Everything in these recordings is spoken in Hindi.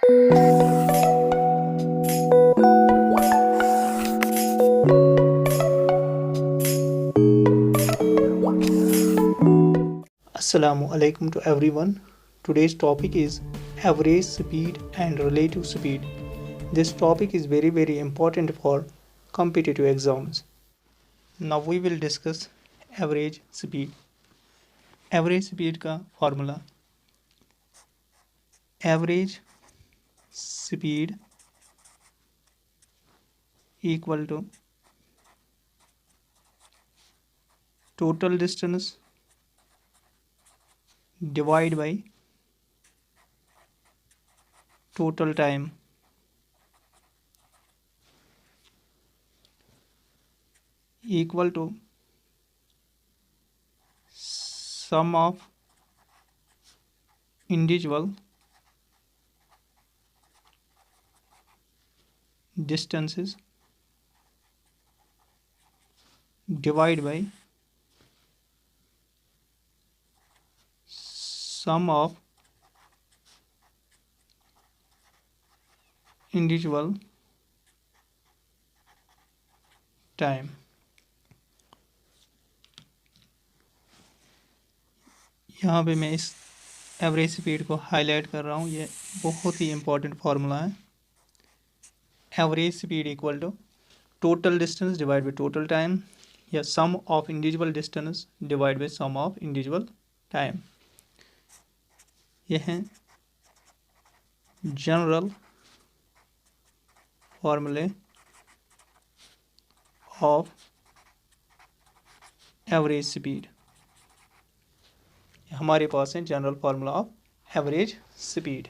Assalamu alaikum to everyone. Today's topic is average speed and relative speed. This topic is very important for competitive exams. Now we will discuss average speed. Average speed का formula. Average speed equal to total distance divide by total time equal to sum of individual distances divide by sum of individual time. यहाँ पे मैं इस एवरेज स्पीड को हाईलाइट कर रहा हूँ, ये बहुत ही इम्पोर्टेंट फार्मूला है. Average speed equal to total distance divide by total time या sum of individual distance divide by sum of individual time. यह है जनरल फॉर्मूले ऑफ एवरेज स्पीड. हमारे पास है general formula of average speed.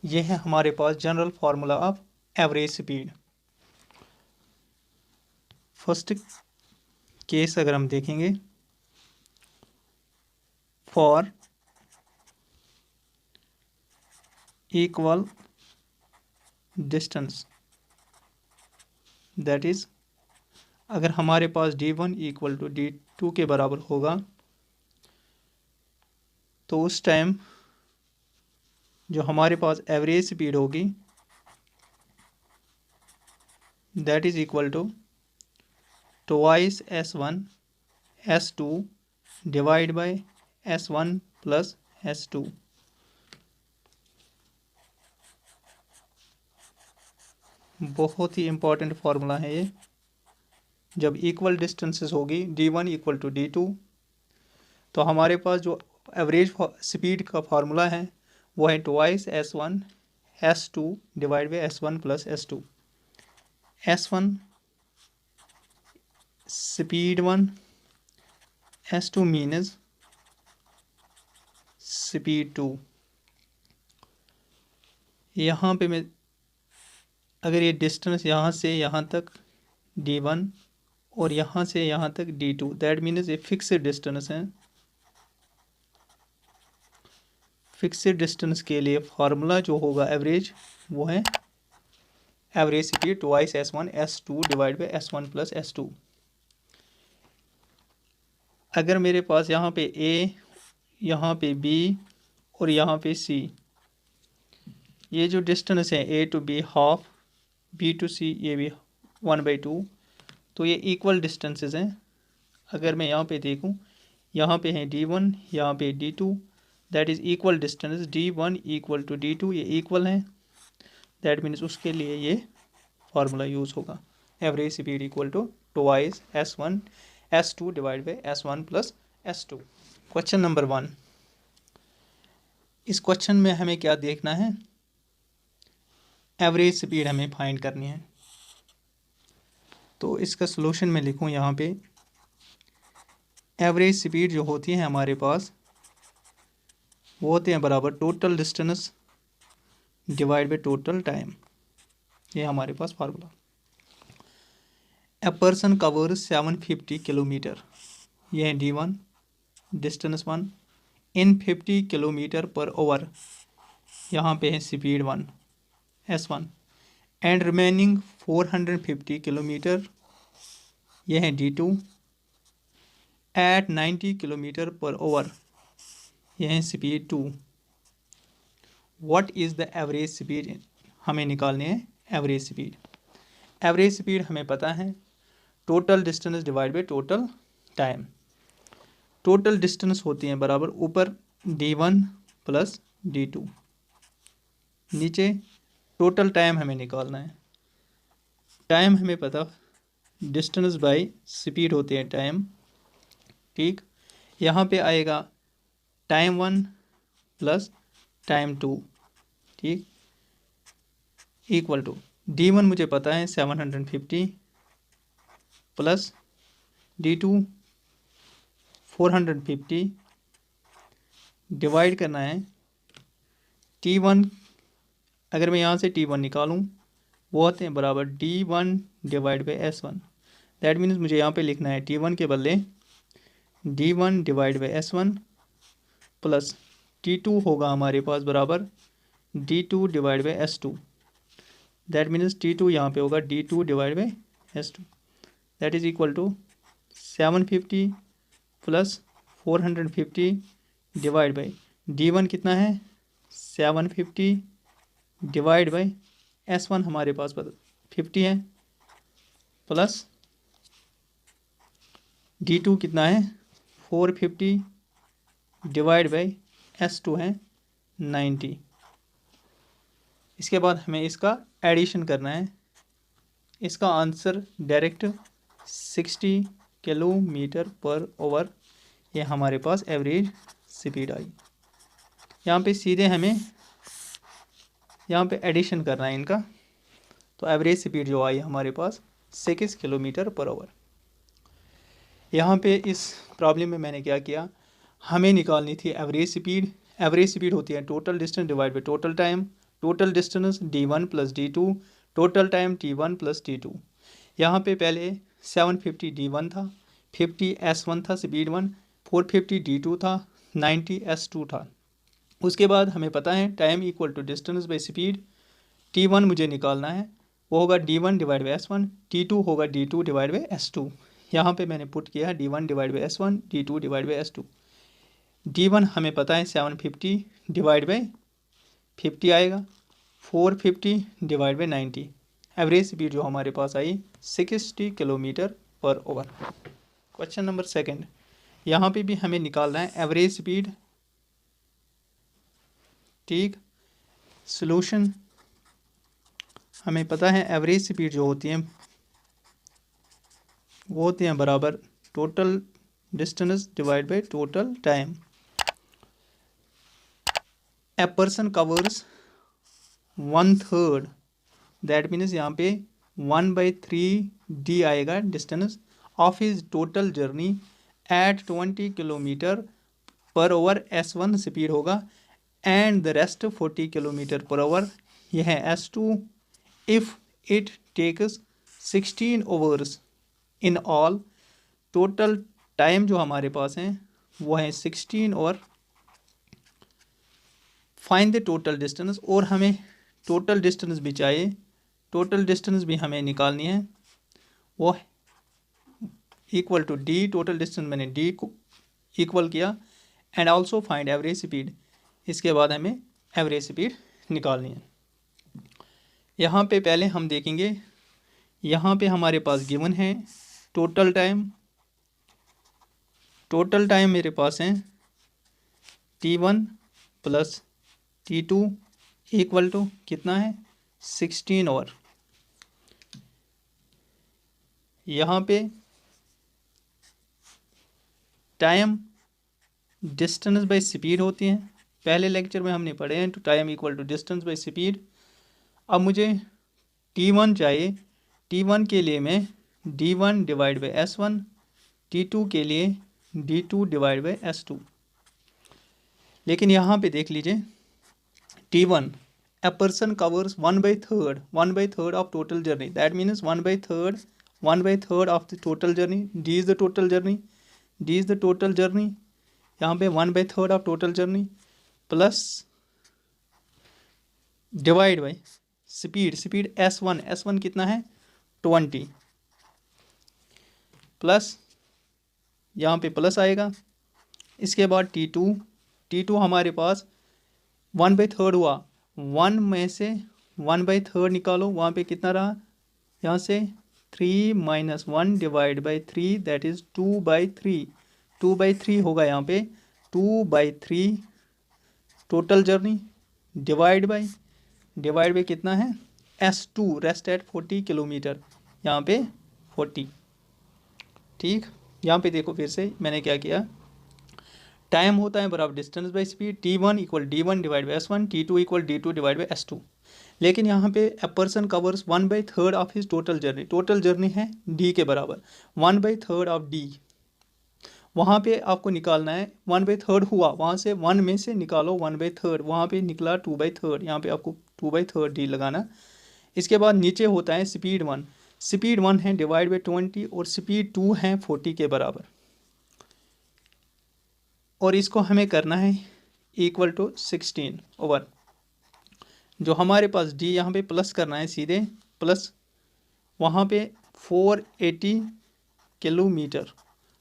यह है हमारे पास general formula of average speed. First case अगर हम देखेंगे, for equal distance, that is अगर हमारे पास d1 इक्वल टू d2 के बराबर होगा तो उस टाइम जो हमारे पास एवरेज स्पीड होगी that is equal to twice s1 s2 divide by s1 plus s2. बहुत ही इम्पोर्टेंट फार्मूला है ये. जब इक्वल डिस्टेंसेस होगी d1 इक्वल टू d2 तो हमारे पास जो एवरेज स्पीड का फार्मूला है वो है twice s1 s2 divide by s1 plus s2. s1 speed 1, s2 means speed 2. यहाँ पे मैं अगर ये डिस्टेंस यहाँ से यहाँ तक d1 और यहाँ से यहाँ तक d2, दैट मीन्स ये फिक्स्ड डिस्टेंस है. फिक्स्ड डिस्टेंस के लिए फार्मूला जो होगा एवरेज वो है average speed twice s1 s2 divide by s1 plus s2. अगर मेरे पास यहाँ पे a, यहाँ पे b और यहाँ पे c, ये जो डिस्टेंस है a to b half, b to c ये भी 1/2, तो ये इक्वल डिस्टेंसेस हैं. अगर मैं यहाँ पे देखूँ, यहाँ पे है d1, यहाँ पे d2, that is equal distance. d1 equal to d2 ये इक्वल हैं, दैट मीन्स उसके लिए ये फार्मूला यूज़ होगा. Average speed equal to twice s1 s2 divide by s1 plus s2. Question number 1. इस क्वेश्चन में हमें क्या देखना है? एवरेज स्पीड हमें फाइंड करनी है. तो इसका सलूशन मैं लिखूँ यहाँ पे. एवरेज स्पीड जो होती है हमारे पास वो होते हैं बराबर total distance divide by total time. ये हमारे पास formula. A person covers 750 kilometre, ये है d1 distance 1 in 50 kilometre per hour, यहाँ पे है speed 1 s1 and remaining 450 kilometre, यह है d2 eight 90 kilometre per hour, यह है speed 2. What is the average speed, हमें निकालने हैं एवरेज स्पीड। एवरेज स्पीड हमें पता है total distance divide by total time. Total distance होती हैं बराबर ऊपर d1 प्लस d2, नीचे टोटल टाइम हमें निकालना है। टाइम हमें पता डिस्टेंस बाई स्पीड होते हैं टाइम, ठीक। यहाँ पे आएगा टाइम 1 प्लस टाइम 2, ठीक, इक्वल टू d1 मुझे पता है 750 प्लस d2 450, डिवाइड करना है t1। अगर मैं यहाँ से t1 निकालूँ वो होते हैं बराबर d1 divide by s1। That means मुझे यहाँ पे लिखना है t1 के बदले d1 divide by s1 plus t2 होगा हमारे पास बराबर d2 divide by s2। That means t2 यहाँ पे होगा d2 divide by s2। That is equal to 750 plus 450 divide by d1 कितना है 750 डिवाइड बाई s1 हमारे पास 50 है, प्लस d2 कितना है 450 डिवाइड बाई s2 है 90। इसके बाद हमें इसका एडिशन करना है। इसका answer direct 60 kilometre per our, ये हमारे पास एवरेज स्पीड आई। यहाँ पे सीधे हमें यहाँ पे एडिशन करना है इनका, तो एवरेज स्पीड जो आई हमारे पास 6 किलोमीटर पर आवर। यहाँ पे इस प्रॉब्लम में मैंने क्या किया, हमें निकालनी थी एवरेज स्पीड। एवरेज स्पीड होती है total distance divide by total time. Total distance d1 plus d2, total time t1 plus t2। यहाँ पे पहले 750 d1 था, 50 s1 था स्पीड 1, 450 d2 था, 90 s2 था। उसके बाद हमें पता है time equal to distance by speed. t1 मुझे निकालना है, वो होगा d1 divide by s1, t2 होगा d2 डिवाइड बाई s2। यहाँ पे मैंने पुट किया d1 divide by s1, d2 divide by s2। d1 हमें पता है 750 डिवाइड बाई 50 आएगा, 450 डिवाइड बाई 90। एवरेज स्पीड जो हमारे पास आई 60 kilometre per our. Question number second, यहाँ पे भी हमें निकालना है एवरेज स्पीड, ठीक। सॉल्यूशन हमें पता है एवरेज स्पीड जो होती है वो होते हैं बराबर total distance divide by total time. A person covers 1/3, that means यहाँ पे 1/3 आएगा distance of his total journey at 20 kilometre per hour, s1 speed होगा, and the rest 40 kilometre per hour, यह है s2। If it takes 16 hours in all, total time जो हमारे पास है वो है 16 और फाइंड द टोटल डिस्टेंस, और हमें टोटल डिस्टेंस भी चाहिए। टोटल डिस्टेंस भी हमें निकालनी है, वो equal to D, total distance मैंने डी को इक्वल किया, and also find average speed. इसके बाद हमें एवरेज स्पीड निकालनी है। यहाँ पे पहले हम देखेंगे, यहाँ पे हमारे पास गिवन है टोटल टाइम। टोटल टाइम मेरे पास है t1 plus t2 equal to कितना है 16 आवर। यहाँ पे टाइम डिस्टेंस बाई स्पीड होती हैं, पहले लेक्चर में हमने पढ़े हैं, तो time equal to distance by speed. अब मुझे t1 चाहिए, t1 के लिए मैं d1 divide by s1, t2 के लिए d2 डिवाइड बाई s2। लेकिन यहाँ पे देख लीजिए t1, a person covers 1/3 of total journey, that means 1/3 of the total journey, d is the total journey, d is the total journey, यहाँ पे 1/3 of total journey plus divide by speed s1 कितना है 20, प्लस यहाँ पे प्लस आएगा। इसके बाद t2 हमारे पास 1/3 हुआ, 1 में से 1/3 निकालो, वहाँ पे कितना रहा, यहाँ से 3 minus 1 divide by 3 that is 2/3, 2/3 होगा यहाँ पे, 2/3 टोटल जर्नी डिवाइड बाई कितना है, S2 रेस्ट एट 40 किलोमीटर, यहाँ पे 40। ठीक, यहाँ पे देखो फिर से मैंने क्या किया, टाइम होता है बराबर distance by speed, T1 equal D1 divide by S1, T2 equal D2 divide by S2। लेकिन यहाँ पे ए person covers 1/3 of his total journey है D के बराबर, 1/3 ऑफ D, वहाँ पे आपको निकालना है 1/3 हुआ, वहाँ से 1 में से निकालो 1/3, वहाँ पे निकला 2/3, यहाँ पे आपको 2/3 D लगाना। इसके बाद नीचे होता है स्पीड 1 है डिवाइड बाई 20 और स्पीड 2 है 40 के बराबर, और इसको हमें करना है इक्वल टू 16 ओवर, जो हमारे पास D यहाँ पे प्लस करना है सीधे, प्लस वहाँ पे 480 किलोमीटर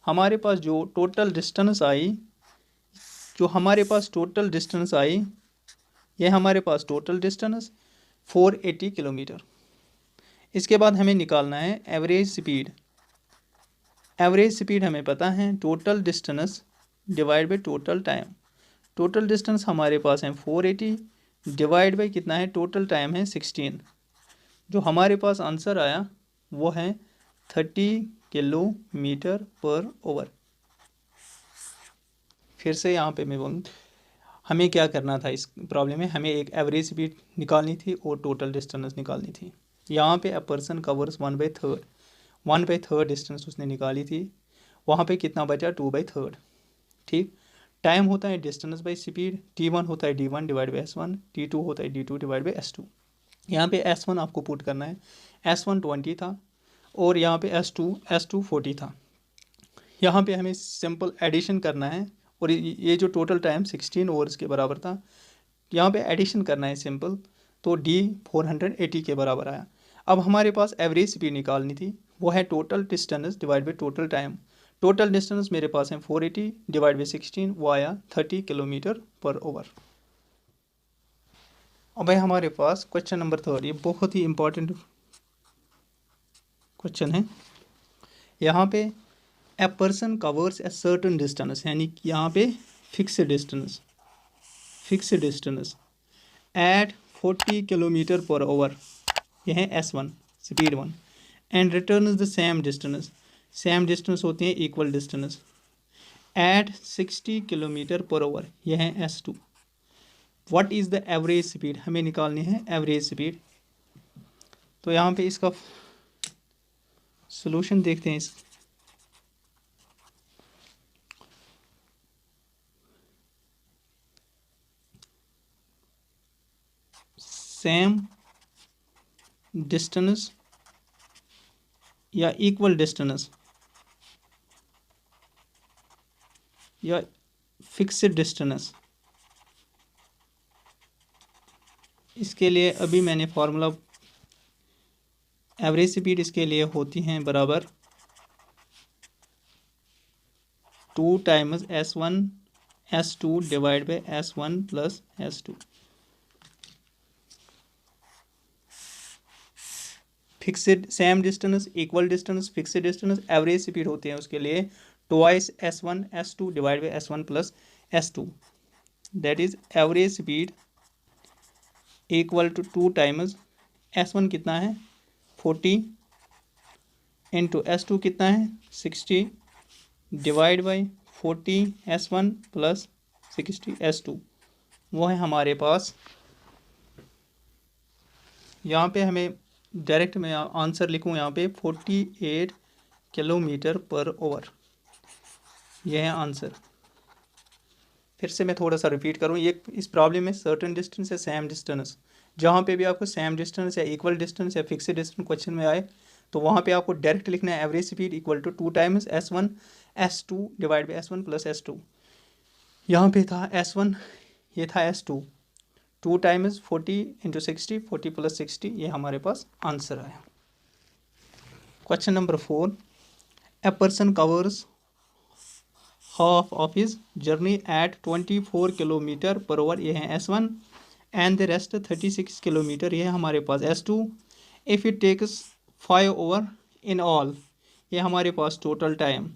हमारे पास जो टोटल डिस्टेंस आई, ये हमारे पास टोटल डिस्टेंस 480 किलोमीटर। इसके बाद हमें निकालना है एवरेज स्पीड हमें पता है total distance divide by total time, total distance हमारे पास है 480 डिवाइड बाई कितना है, टोटल टाइम है 16, जो हमारे पास आंसर आया वो है 30 किलोमीटर पर ओवर। फिर से यहाँ पे मैं बोलूँ, हमें क्या करना था इस प्रॉब्लम में, हमें एक एवरेज स्पीड निकालनी थी और टोटल डिस्टेंस निकालनी थी। यहाँ पे अ पर्सन कवर्स 1/3 डिस्टेंस उसने निकाली थी, वहाँ पे कितना बचा 2/3। ठीक, टाइम होता है डिस्टेंस बाई स्पीड, T1 होता है D1 divide by S1, T2 होता है D2 डिवाइड बाई S2। यहाँ पे S1 आपको पुट करना है, S1 20 था और यहाँ पे S2 40 था। यहाँ पे हमें सिंपल एडिशन करना है, और ये जो टोटल टाइम 16 ओवर्स के बराबर था, यहाँ पे एडिशन करना है सिंपल, तो D 480 के बराबर आया। अब हमारे पास एवरेज स्पीड निकालनी थी, वो है total distance divide by total time, total distance मेरे पास है 480 डिवाइड बाई 16, वो आया 30 किलोमीटर पर ओवर। अब भाई हमारे पास क्वेश्चन नंबर 3, ये बहुत ही इंपॉर्टेंट क्वेश्चन है। यहाँ पे ए person covers a certain distance, यानी कि यहाँ पे फिक्स डिस्टेंस एट 40 किलोमीटर पर ओवर, यह है S1 speed 1, and return the same distance होते हैं इक्वल डिस्टेंस एट 60 किलोमीटर पर ओवर, यह है S2। What is the average speed, हमें निकालनी है एवरेज स्पीड। तो यहाँ पे इसका सॉल्यूशन देखते हैं। सेम डिस्टेंस या इक्वल डिस्टेंस या फिक्स्ड डिस्टेंस, इसके लिए अभी मैंने फॉर्मूला, एवरेज स्पीड इसके लिए होती हैं बराबर 2 times S2 divide by S1 plus S2। Fixed same distance, equal distance, fixed distance, average speed होते हैं उसके लिए twice S1 S2 divide by S1 plus S2, that is average speed equal to 2 times S1 कितना है 40 इंटू S2 कितना है 60 divide by 40 S1 plus 60 S2, वो है हमारे पास। यहाँ पे हमें डायरेक्ट मैं आंसर लिखूँ, यहाँ पे 48 किलोमीटर पर ओवर, यह है आंसर। फिर से मैं थोड़ा सा रिपीट करूँ, ये इस प्रॉब्लम में सर्टेन डिस्टेंस या सेम डिस्टेंस, जहाँ पे भी आपको सेम डिस्टेंस या इक्वल डिस्टेंस या फिक्स्ड डिस्टेंस क्वेश्चन में आए, तो वहाँ पे आपको डायरेक्ट लिखना है average speed equal to 2 times S1 S2 divide by S1 plus S2। यहाँ पे था S1, ये था S2, 2 टाइम्स 40 इंटू 60, 40 प्लस 60, ये हमारे पास आंसर आया। Question number 4, A person covers half of his journey eight 24 kilometre per our, ये है S1, and the rest 36 kilometre, ये है हमारे पास S2। If it takes 5 hours in all, ये हमारे पास टोटल टाइम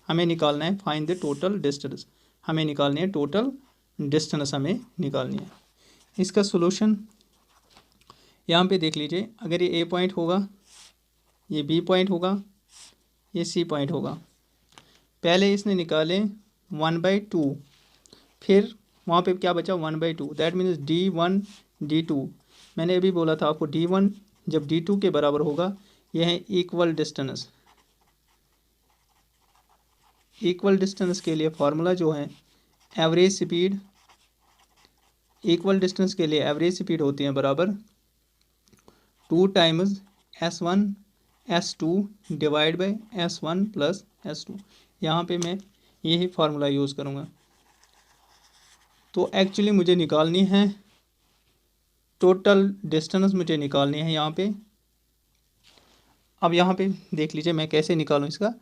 हमें निकालना है। फाइंड द टोटल डिस्टेंस, हमें निकालनी है टोटल डिस्टेंस, हमें निकालनी है। इसका सोल्यूशन यहाँ पे देख लीजिए, अगर ये A पॉइंट होगा, ये B पॉइंट होगा, ये C पॉइंट होगा। पहले इसने निकाले 1/2, फिर वहाँ पे क्या बचा 1/2, दैट मीन्स D1 D2। मैंने अभी बोला था आपको D1 जब D2 के बराबर होगा, यह है इक्वल डिस्टेंस। इक्वल डिस्टेंस के लिए फार्मूला जो है एवरेज स्पीड, इक्वल डिस्टेंस के लिए एवरेज स्पीड होती है बराबर 2 times S1 S2 divide by S1 plus S2। यहाँ पे मैं यही फार्मूला यूज़ करूँगा। तो एक्चुअली मुझे निकालनी है टोटल डिस्टेंस, मुझे निकालनी है यहाँ पे। अब यहाँ पे देख लीजिए मैं कैसे निकालूँ इसका।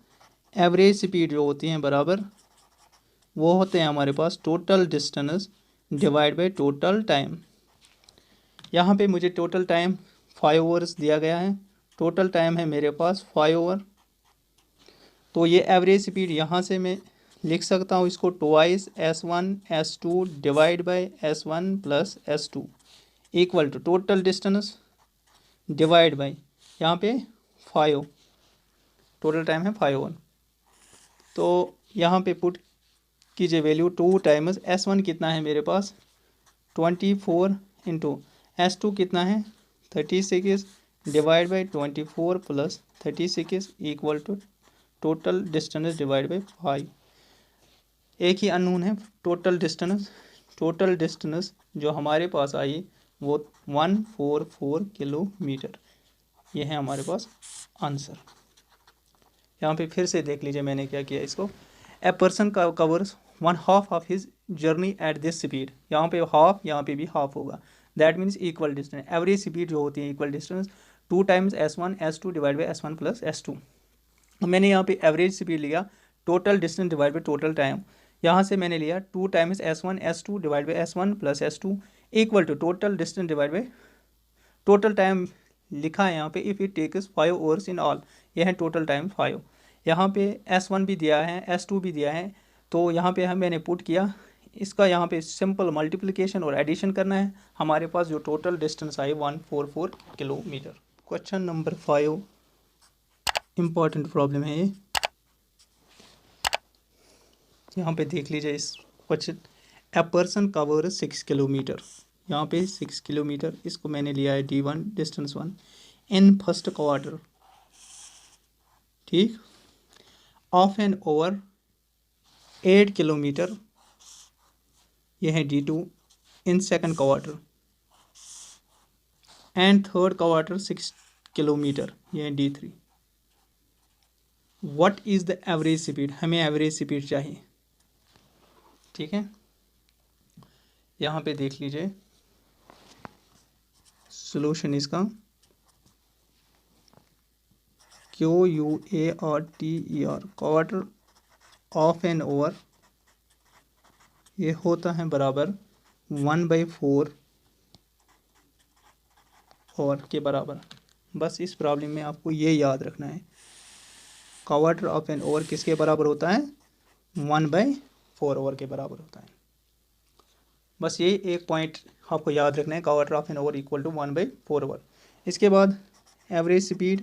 एवरेज स्पीड जो होती हैं बराबर वो होते हैं हमारे पास total distance divide by total time. यहाँ पे मुझे टोटल टाइम 5 आवर्स दिया गया है, टोटल टाइम है मेरे पास 5 आवर। तो ये एवरेज स्पीड यहाँ से मैं लिख सकता हूँ इसको twice S1 S2 divide by S1 plus S2 equal to total distance divide by यहाँ पे 5, टोटल टाइम है 5 आवर। तो यहाँ पे पुट कीजिए वैल्यू 2 टाइम्स S1 कितना है मेरे पास 24 इंटू S2 कितना है 36 divide by 24 plus 36 equal to total distance divide by 5। एक ही अननोन है टोटल डिस्टेंस। टोटल डिस्टेंस जो हमारे पास आई वो 144 किलोमीटर, ये है हमारे पास आंसर। यहाँ पे फिर से देख लीजिए मैंने क्या किया इसको। ए पर्सन का covers 1/2 of his journey at this speed, यहाँ पे हाफ, यहाँ पे भी हाफ होगा, that means equal distance. Average speed जो होती है equal distance 2 times S1 S2 divide by S1 plus S2। मैंने यहाँ पे एवरेज स्पीड लिया, total distance divide by total time, यहाँ से मैंने लिया 2 times S1 S2 divide by S1 plus S2 equal to total distance divide by total time लिखा है यहाँ पे। If it takes 5 hours in all, यह है टोटल टाइम 5। यहाँ पे S1 भी दिया है S2 भी दिया है, तो यहाँ पे मैंने पुट किया इसका, यहाँ पे सिंपल मल्टीप्लिकेशन और एडिशन करना है। हमारे पास जो टोटल डिस्टेंस आई 144 kilometre. Question number 5 important problem है ये, यहाँ पे देख लीजिए इस question. A person cover 6 kilometre, यहाँ पे 6 किलोमीटर, इसको मैंने लिया है D1 distance 1 in first quarter, ठीक, ऑफ एन ओवर 8 किलोमीटर, यह है D2 in second quarter, and third quarter 6 kilometre, यह है D3। What is the average speed, हमें एवरेज स्पीड चाहिए, ठीक है। यहाँ पे देख लीजिए सॉल्यूशन इसका, QUARTER quarter of an hour, ये होता है बराबर 1/4 ओवर के बराबर। बस इस प्रॉब्लम में आपको ये याद रखना है, क्वार्टर ऑफ एन ओवर किसके बराबर होता है 1/4 ओवर के बराबर होता है। बस ये एक पॉइंट आपको याद रखना है, quarter of an hour equal to 1/4 hour. इसके बाद average speed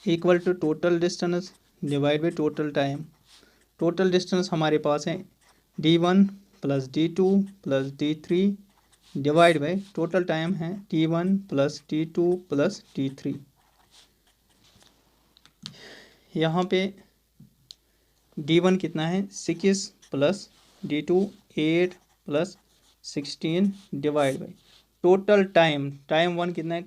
equal to total distance divide by total time. Total distance हमारे पास है D1 plus D2 plus D3 divide by total time है T1 plus T2 plus T3। यहाँ पे D1 कितना है 6 plus D2 8 plus 16 divide by total time, time 1 कितना है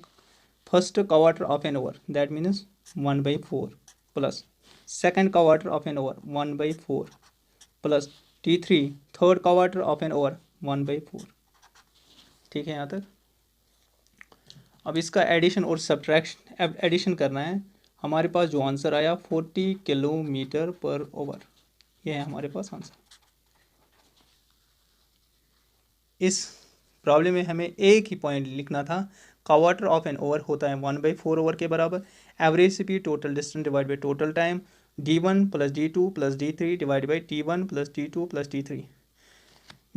first quarter of an hour, that means 1/4 plus second quarter of an hour 1/4 plus T3 third quarter of an hour 1/4, ठीक है यहाँ तक। अब इसका एडिशन और सब्ट्रैक्शन, एडिशन करना है। हमारे पास जो आंसर आया 40 किलोमीटर पर ओवर, ये है हमारे पास आंसर। इस प्रॉब्लम में हमें एक ही पॉइंट लिखना था, क्वार्टर ऑफ एन ओवर होता है 1/4 ओवर के बराबर। Average speed total distance divide by total time, d1 plus d2 plus d3 divide by t1 plus d2 plus d3।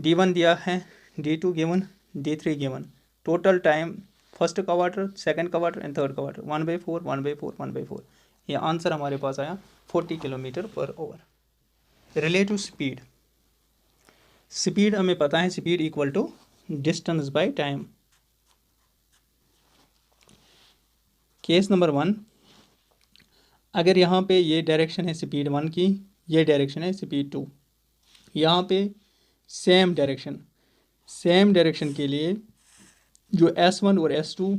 d1 दिया है, d2 given, d3 given. Total time first quarter, second quarter and third quarter, 1/4 1/4 1/4। ये आंसर हमारे पास आया 40 किलोमीटर पर ओवर। रिलेटिव स्पीड, स्पीड हमें पता है, speed equal to distance by time. Case number 1, अगर यहाँ पे ये डायरेक्शन है स्पीड 1 की, ये डायरेक्शन है स्पीड 2, यहाँ पे सेम डायरेक्शन के लिए जो S1 और S2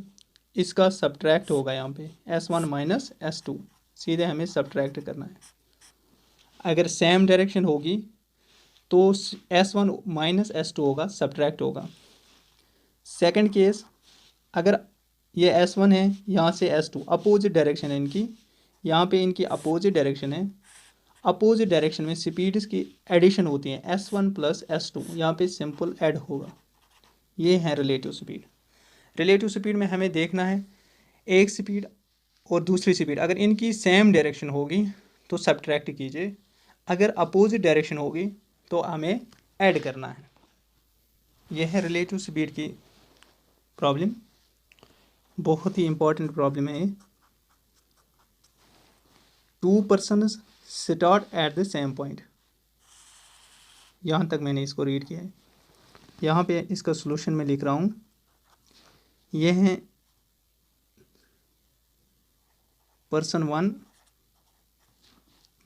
इसका सब्ट्रैक्ट होगा, यहाँ पे S1 माइनस S2 सीधे हमें सब्ट्रैक्ट करना है। अगर सेम डायरेक्शन होगी तो S1 माइनस S2 होगा, सब्ट्रैक्ट होगा। सेकंड केस, अगर ये S1 है, यहाँ से S2 अपोजिट डायरेक्शन है इनकी, यहाँ पे इनकी अपोजिट डायरेक्शन है। अपोजिट डायरेक्शन में स्पीड्स की एडिशन होती है, S1 प्लस S2, यहाँ पे सिंपल ऐड होगा। ये है रिलेटिव स्पीड। रिलेटिव स्पीड में हमें देखना है एक स्पीड और दूसरी स्पीड, अगर इनकी सेम डायरेक्शन होगी तो सब्ट्रैक्ट कीजिए, अगर अपोजिट डायरेक्शन होगी तो हमें ऐड करना है। यह है रिलेटिव स्पीड की प्रॉब्लम, बहुत ही इंपॉर्टेंट प्रॉब्लम है। 2 persons start at the same point, यहाँ तक मैंने इसको रीड किया है। यहाँ पे इसका सॉल्यूशन मैं लिख रहा हूँ। यह है पर्सन 1,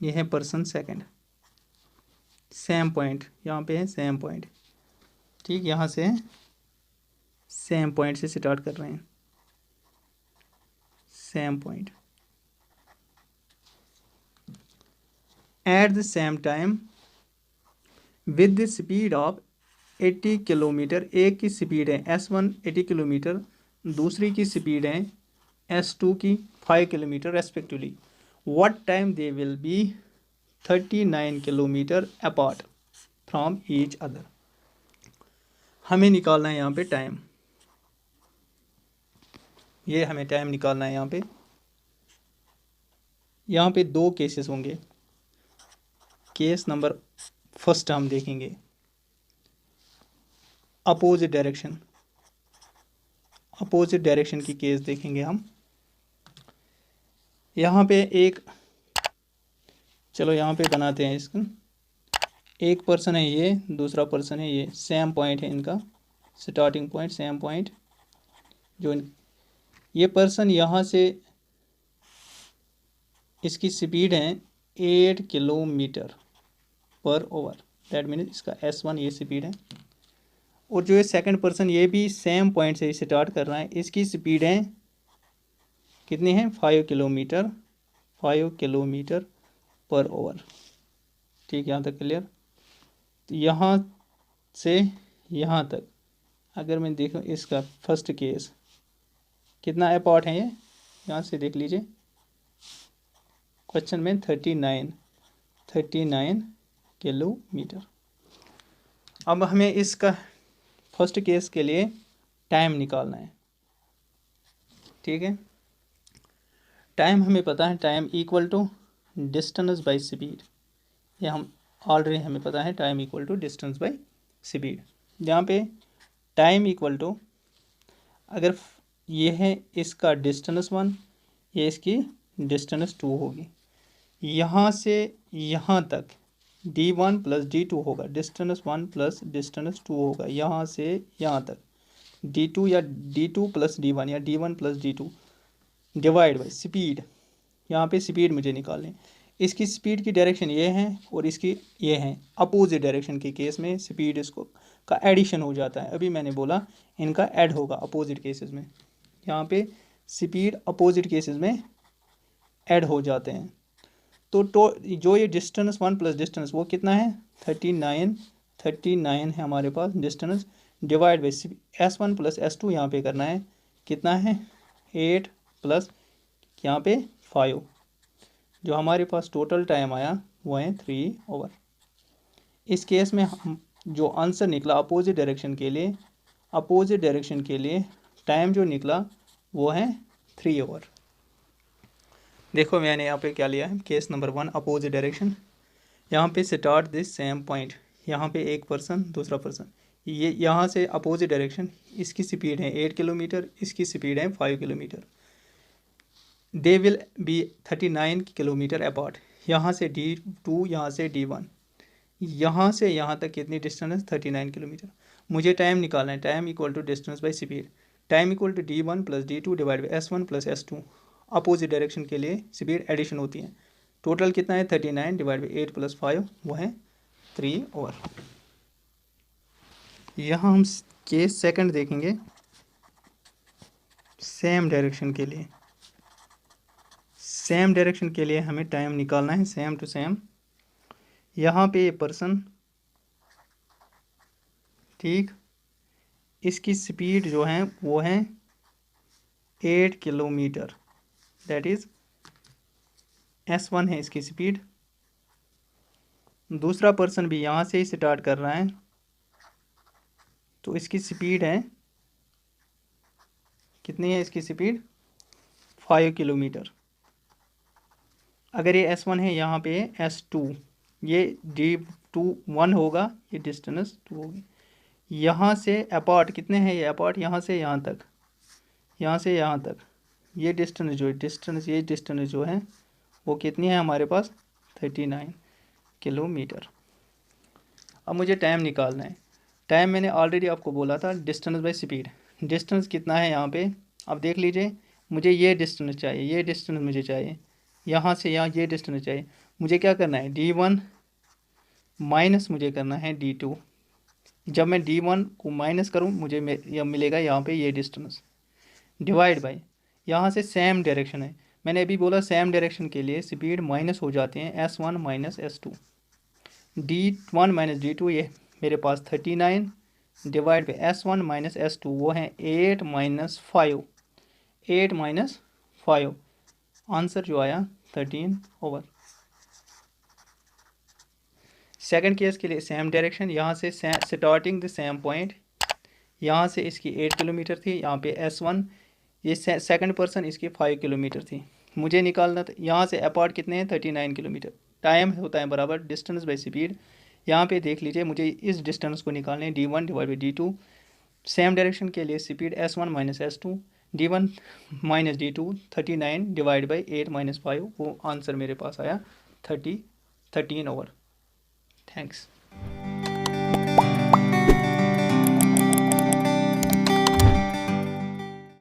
यह है पर्सन सेकंड, सेम पॉइंट यहाँ पे है, सेम पॉइंट, ठीक, यहाँ से सेम पॉइंट से स्टार्ट कर रहे हैं, same point. At the same time with the speed of 80 kilometre, एक की स्पीड है S1 80 किलोमीटर, दूसरी की स्पीड है S2 की 5 kilometre respectively. What time they will be 39 kilometre apart from each other. हमें निकालना है यहाँ पे टाइम, ये हमें टाइम निकालना है। यहाँ पे 2 केसेस होंगे। केस नंबर फर्स्ट हम देखेंगे, अपोजिट डायरेक्शन की केस देखेंगे हम। यहाँ पे एक, चलो यहाँ पे बनाते हैं इसको, एक पर्सन है ये, दूसरा पर्सन है ये, सेम पॉइंट है इनका, स्टार्टिंग पॉइंट सेम पॉइंट। जो ये पर्सन यहाँ से, इसकी स्पीड है 8 किलोमीटर पर ओवर, दैट मीन्स इसका S1 ये स्पीड है। और जो ये सेकंड पर्सन, ये भी सेम पॉइंट से स्टार्ट कर रहा है, इसकी स्पीड है कितनी है, 5 किलोमीटर पर ओवर, ठीक, यहाँ तक क्लियर। तो यहाँ से यहाँ तक अगर मैं देखूँ, इसका फर्स्ट केस कितना अपार्ट है, ये यहाँ से देख लीजिए क्वेश्चन में 39 किलोमीटर। अब हमें इसका फर्स्ट केस के लिए टाइम निकालना है, ठीक है। टाइम हमें पता है, time equal to distance by speed, ये हम ऑलरेडी हमें पता है, time equal to distance by speed. जहाँ पे टाइम इक्वल टू, अगर ये है इसका डिस्टेंस 1, ये इसकी डिस्टेंस 2 होगी। यहाँ से यहाँ तक d1 प्लस d2 होगा, डिस्टेंस 1 प्लस डिस्टेंस 2 होगा। यहाँ से यहाँ तक d2 या d2 प्लस d1 या d1 plus d2 divide by speed, यहाँ पे स्पीड मुझे निकालनी। इसकी स्पीड की डायरेक्शन ये है और इसकी ये है, अपोजिट डायरेक्शन के केस में स्पीड इसको का एडिशन हो जाता है। अभी मैंने बोला इनका ऐड होगा अपोजिट केसेस में, यहाँ पे स्पीड अपोजिट केसेस में ऐड हो जाते हैं। तो जो ये डिस्टेंस 1 प्लस डिस्टेंस वो कितना है, 39 है हमारे पास distance, divide by S1 plus S2 यहाँ पे करना है, कितना है 8 प्लस यहाँ पे 5, जो हमारे पास टोटल टाइम आया वो है 3 ओवर। इस केस में हम जो आंसर निकला अपोजिट डायरेक्शन के लिए टाइम जो निकला वो है 3 आवर। देखो मैंने यहाँ पे क्या लिया है, केस नंबर 1 अपोजिट डायरेक्शन। यहाँ पे स्टार्ट दिस सेम पॉइंट, यहाँ पे एक पर्सन दूसरा पर्सन, ये यहाँ से अपोजिट डायरेक्शन, इसकी स्पीड है 8 किलोमीटर, इसकी स्पीड है 5 kilometre. They will be 39 kilometre apart. यहाँ से D2, यहाँ से D1, यहाँ से यहाँ तक कितनी डिस्टेंस, 39 किलोमीटर। मुझे टाइम निकालना है, time equal to distance by speed. Time equal to D1 plus D2 divide by S1 plus S2। Opposite direction के लिए स्पीड एडिशन होती है। टोटल कितना है 39 डिवाइड बाई 8 प्लस 5, वो है 3 आवर। यहाँ हम केस सेकंड देखेंगे सेम डायरेक्शन के लिए। सेम डायरेक्शन के लिए हमें टाइम निकालना है सेम टू सेम। यहाँ पे ये पर्सन, ठीक, इसकी स्पीड जो है वो है 8 किलोमीटर, दैट इज़ S1 है इसकी स्पीड। दूसरा पर्सन भी यहाँ से ही स्टार्ट कर रहा है, तो इसकी स्पीड है, कितनी है इसकी स्पीड, 5 किलोमीटर। अगर ये S1 है, यहाँ पे S2, ये D2 1 होगा, ये डिस्टेंस 2 होगी। यहाँ से अपार्ट कितने हैं ये अपार्ट, यहाँ से यहाँ तक, यहाँ से यहाँ तक, ये डिस्टेंस जो है वो कितनी है हमारे पास, 39 किलोमीटर। अब मुझे टाइम निकालना है। टाइम मैंने ऑलरेडी आपको बोला था डिस्टेंस बाई स्पीड। डिस्टेंस कितना है यहाँ पे, अब देख लीजिए, मुझे ये डिस्टेंस चाहिए, ये डिस्टेंस मुझे चाहिए, यहाँ से यहाँ ये डिस्टेंस चाहिए। मुझे क्या करना है, D1 माइनस मुझे करना है D2। जब मैं D1 को माइनस करूँ मुझे यह मिलेगा यहाँ पे ये डिस्टेंस, डिवाइड बाई, यहाँ से सेम डायरेक्शन है, मैंने अभी बोला सेम डायरेक्शन के लिए स्पीड माइनस हो जाते हैं, S1 minus S2। D1 minus D2 ये मेरे पास 39 divide by S1 minus S2, वो है 8 माइनस 5, 8 माइनस 5, आंसर जो आया 13 ओवर। सेकंड केस के लिए सेम डायरेक्शन, यहाँ से स्टार्टिंग द सेम पॉइंट, यहाँ से इसकी 8 किलोमीटर थी, यहाँ पे S1, ये सेकंड पर्सन, इसकी 5 किलोमीटर थी। मुझे निकालना था यहाँ से अपार्ट कितने हैं, 39 किलोमीटर। टाइम होता है बराबर डिस्टेंस बाई स्पीड। यहाँ पे देख लीजिए, मुझे इस डिस्टेंस को निकालने है, D1 divide by D2। Same direction के लिए speed S1 minus S2, D1 minus D2, 39 divide by 8 minus 5, वो आंसर मेरे पास आया 13 ओवर। थैंक्स।